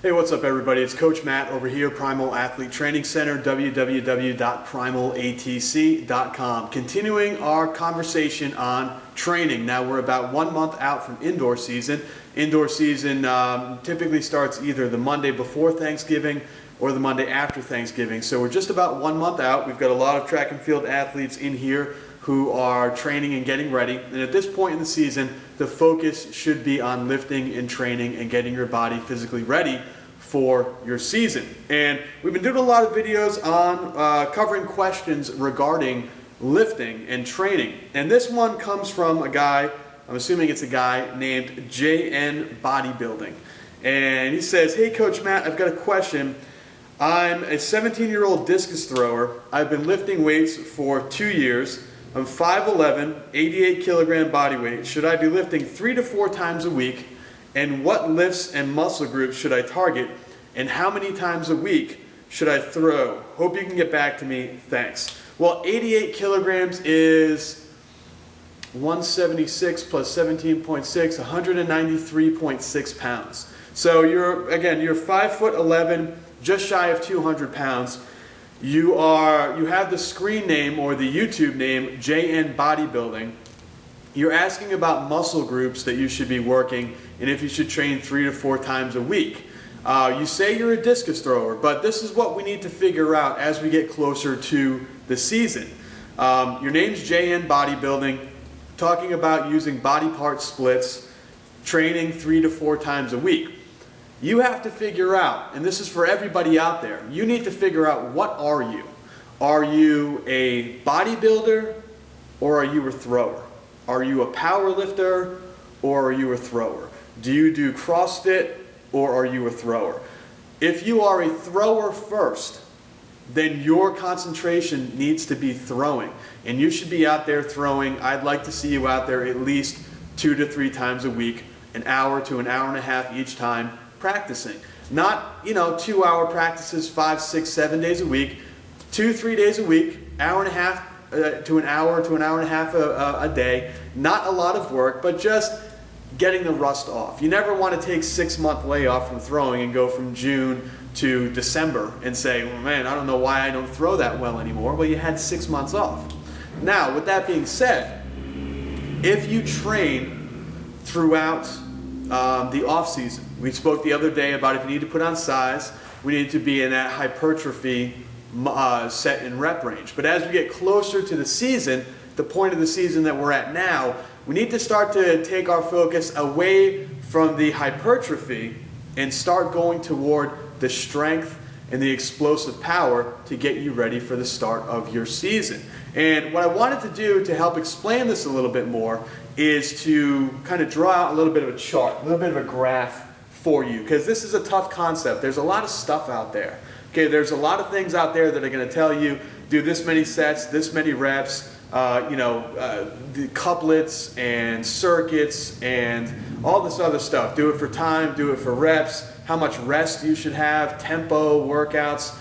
Hey, what's up everybody? It's Coach Matt over here, Primal Athlete Training Center, www.primalatc.com. Continuing our conversation on training. Now we're about 1 month out from indoor season. Indoor season typically starts either the Monday before Thanksgiving or the Monday after Thanksgiving. So we're just about 1 month out. We've got a lot of track and field athletes in here who are training and getting ready. And at this point in the season, the focus should be on lifting and training and getting your body physically ready for your season. And we've been doing a lot of videos on covering questions regarding lifting and training. And this one comes from a guy, I'm assuming it's a guy named JN Bodybuilding. And he says, "Hey Coach Matt, I've got a question. I'm a 17-year-old discus thrower. I've been lifting weights for 2 years. I'm 5'11", 88 kilogram body weight. Should I be lifting 3 to 4 times a week? And what lifts and muscle groups should I target? And how many times a week should I throw? Hope you can get back to me. Thanks." Well, 88 kilograms is 176 plus 17.6, 193.6 pounds. So you're 5'11", just shy of 200 pounds. You have the screen name or the YouTube name JN Bodybuilding. You're asking about muscle groups that you should be working and if you should train 3 to 4 times a week. You say you're a discus thrower, but this is what we need to figure out as we get closer to the season. Your name's JN Bodybuilding, talking about using body part splits, training 3 to 4 times a week. You have to figure out, and this is for everybody out there, you need to figure out, what are you? Are you a bodybuilder or are you a thrower? Are you a power lifter or are you a thrower? Do you do CrossFit or are you a thrower? If you are a thrower first, then your concentration needs to be throwing. And you should be out there throwing. I'd like to see you out there at least 2 to 3 times a week, an hour to an hour and a half each time, practicing. Not, 2-hour practices 5, 6, 7 days a week, 2-3 days a week, hour and a half to an hour and a half a day. Not a lot of work, but just getting the rust off. You never want to take 6-month layoff from throwing and go from June to December and say, well, man, I don't know why I don't throw that well anymore. Well, you had 6 months off. Now, with that being said, if you train throughout the off season, we spoke the other day about if you need to put on size, we need to be in that hypertrophy set and rep range. But as we get closer to the season, the point of the season that we're at now, we need to start to take our focus away from the hypertrophy and start going toward the strength and the explosive power to get you ready for the start of your season. And what I wanted to do to help explain this a little bit more is to kind of draw out a little bit of a chart, a little bit of a graph for you, because this is a tough concept. There's a lot of stuff out there. Okay, there's a lot of things out there that are going to tell you, do this many sets, this many reps, the couplets and circuits and all this other stuff. Do it for time, do it for reps, how much rest you should have, tempo workouts,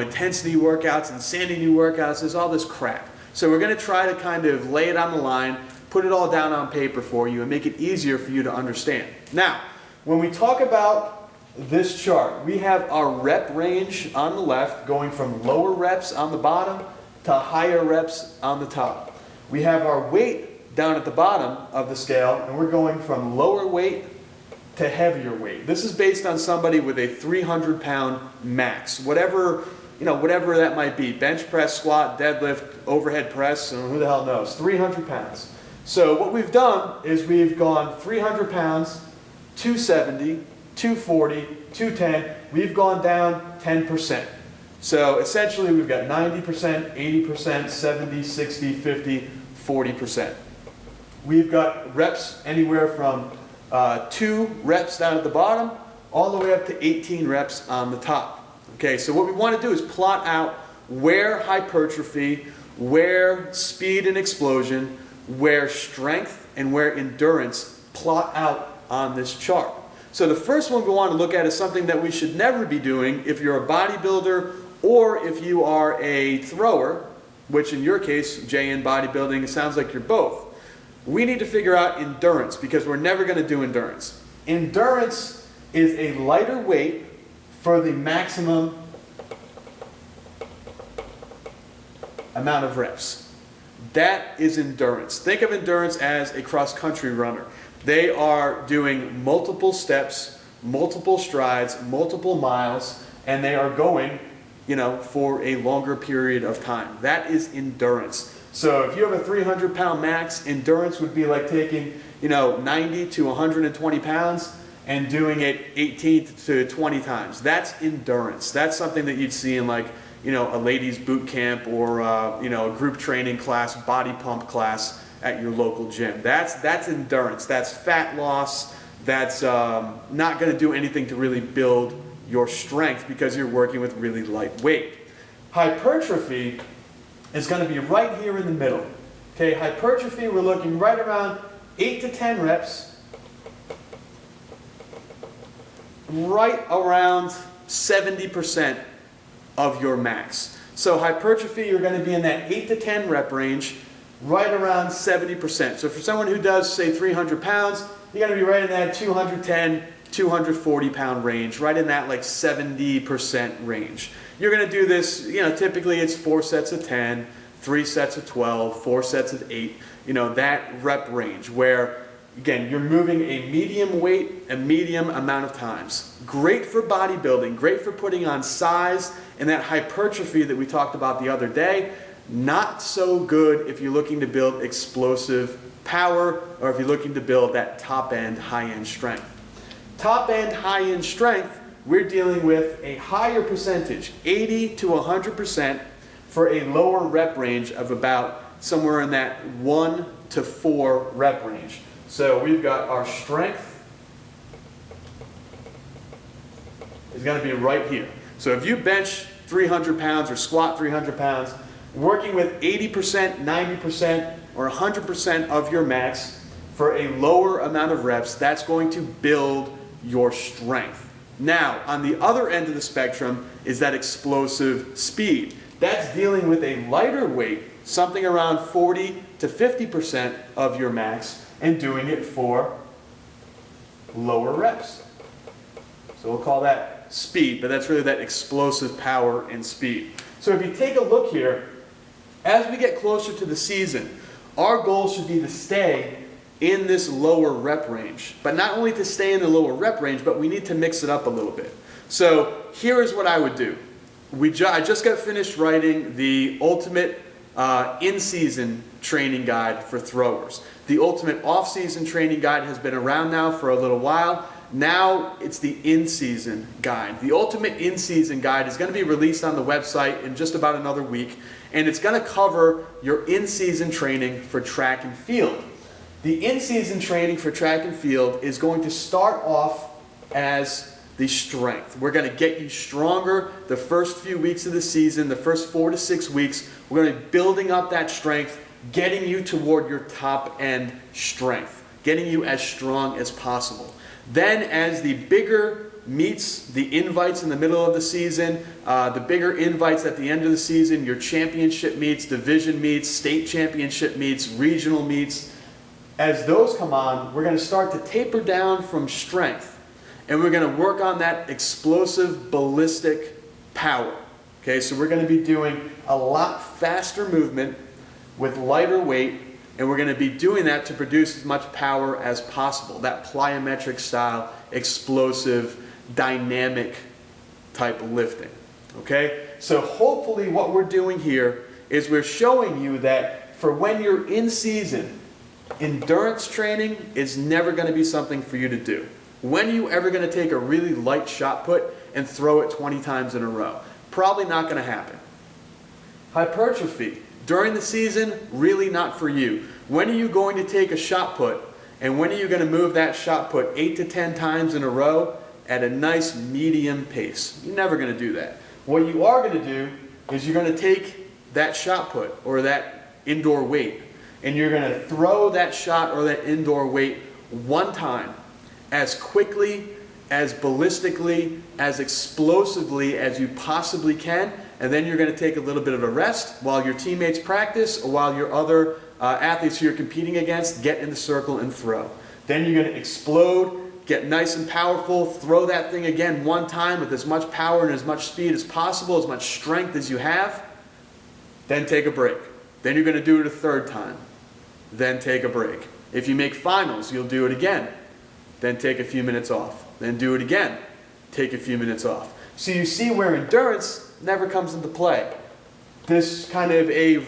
intensity workouts, insanity workouts. There's all this crap. So we're going to try to kind of lay it on the line, put it all down on paper for you and make it easier for you to understand. Now, when we talk about this chart, we have our rep range on the left going from lower reps on the bottom to higher reps on the top. We have our weight down at the bottom of the scale, and we're going from lower weight to heavier weight. This is based on somebody with a 300-pound max, whatever that might be, bench press, squat, deadlift, overhead press, and who the hell knows, 300 pounds. So what we've done is we've gone 300 pounds, 270, 240, 210, we've gone down 10%. So essentially we've got 90%, 80%, 70, 60, 50, 40%. We've got reps anywhere from 2 reps down at the bottom all the way up to 18 reps on the top. Okay, so what we want to do is plot out where hypertrophy, where speed and explosion, where strength, and where endurance plot out on this chart. So the first one we want to look at is something that we should never be doing if you're a bodybuilder or if you are a thrower, which in your case, JN Bodybuilding, it sounds like you're both. We need to figure out endurance because we're never going to do endurance. Endurance is a lighter weight for the maximum amount of reps. That is endurance. Think of endurance as a cross-country runner. They are doing multiple steps, multiple strides, multiple miles, and they are going, for a longer period of time. That is endurance. So if you have a 300-pound max, endurance would be like taking, 90 to 120 pounds and doing it 18 to 20 times. That's endurance. That's something that you'd see in like, a ladies boot camp or, a group training class, body pump class at your local gym. That's endurance. That's fat loss. That's not going to do anything to really build your strength because you're working with really light weight. Hypertrophy is going to be right here in the middle. Okay, hypertrophy, we're looking right around 8 to 10 reps, right around 70% of your max. So hypertrophy, you're going to be in that 8 to 10 rep range, right around 70%. So for someone who does, say, 300 pounds, you're going to be right in that 210, 240 pound range, right in that like 70% range. You're going to do this, typically it's 4 sets of 10, 3 sets of 12, 4 sets of 8, that rep range where, again, you're moving a medium weight, a medium amount of times. Great for bodybuilding, great for putting on size, and that hypertrophy that we talked about the other day, not so good if you're looking to build explosive power or if you're looking to build that top-end, high-end strength. Top-end, high-end strength, we're dealing with a higher percentage, 80 to 100%, for a lower rep range of about somewhere in that 1 to 4 rep range. So we've got our strength is going to be right here. So if you bench 300 pounds or squat 300 pounds, working with 80%, 90%, or 100% of your max for a lower amount of reps, that's going to build your strength. Now, on the other end of the spectrum is that explosive speed. That's dealing with a lighter weight, something around 40 to 50% of your max, and doing it for lower reps. So we'll call that speed, but that's really that explosive power and speed. So if you take a look here, as we get closer to the season, our goal should be to stay in this lower rep range. But not only to stay in the lower rep range, but we need to mix it up a little bit. So here is what I would do. I just got finished writing the ultimate in-season training guide for throwers. The ultimate off-season training guide has been around now for a little while. Now it's the in-season guide. The ultimate in-season guide is going to be released on the website in just about another week, and it's going to cover your in-season training for track and field. The in-season training for track and field is going to start off as the strength. We're going to get you stronger the first few weeks of the season, the first 4 to 6 weeks. We're going to be building up that strength, getting you toward your top end strength, getting you as strong as possible. Then as the bigger meets, the invites in the middle of the season, the bigger invites at the end of the season, your championship meets, division meets, state championship meets, regional meets, as those come on, we're going to start to taper down from strength. And we're going to work on that explosive, ballistic power. Okay, so we're going to be doing a lot faster movement with lighter weight, and we're going to be doing that to produce as much power as possible. That plyometric style, explosive, dynamic type of lifting. Okay, so hopefully what we're doing here is we're showing you that for when you're in season, endurance training is never going to be something for you to do. When are you ever going to take a really light shot put and throw it 20 times in a row? Probably not going to happen. Hypertrophy, during the season, really not for you. When are you going to take a shot put, and when are you going to move that shot put 8 to 10 times in a row at a nice medium pace? You're never going to do that. What you are going to do is you're going to take that shot put or that indoor weight, and you're going to throw that shot or that indoor weight one time, as quickly, as ballistically, as explosively as you possibly can, and then you're going to take a little bit of a rest while your teammates practice or while your other athletes who you're competing against get in the circle and throw. Then you're going to explode, get nice and powerful, throw that thing again one time with as much power and as much speed as possible, as much strength as you have, then take a break. Then you're going to do it a third time. Then take a break. If you make finals, you'll do it again. Then take a few minutes off. Then do it again. Take a few minutes off. So you see where endurance never comes into play. This kind of a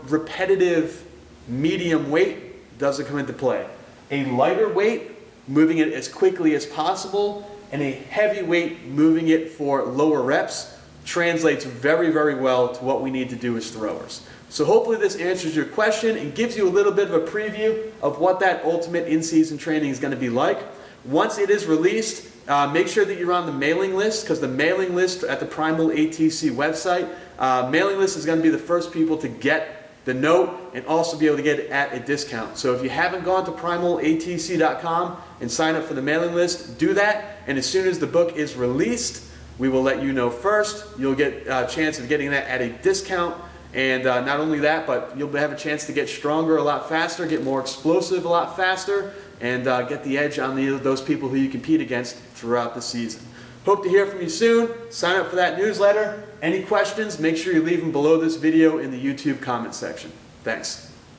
repetitive medium weight doesn't come into play. A lighter weight, moving it as quickly as possible, and a heavy weight, moving it for lower reps, translates very, very well to what we need to do as throwers. So hopefully this answers your question and gives you a little bit of a preview of what that ultimate in-season training is going to be like. Once it is released, make sure that you're on the mailing list, because the mailing list at the Primal ATC website, mailing list is going to be the first people to get the note and also be able to get it at a discount. So if you haven't gone to primalatc.com and sign up for the mailing list, do that. And as soon as the book is released, we will let you know first. You'll get a chance of getting that at a discount. And not only that, but you'll have a chance to get stronger a lot faster, get more explosive a lot faster, and get the edge on those people who you compete against throughout the season. Hope to hear from you soon. Sign up for that newsletter. Any questions, make sure you leave them below this video in the YouTube comment section. Thanks.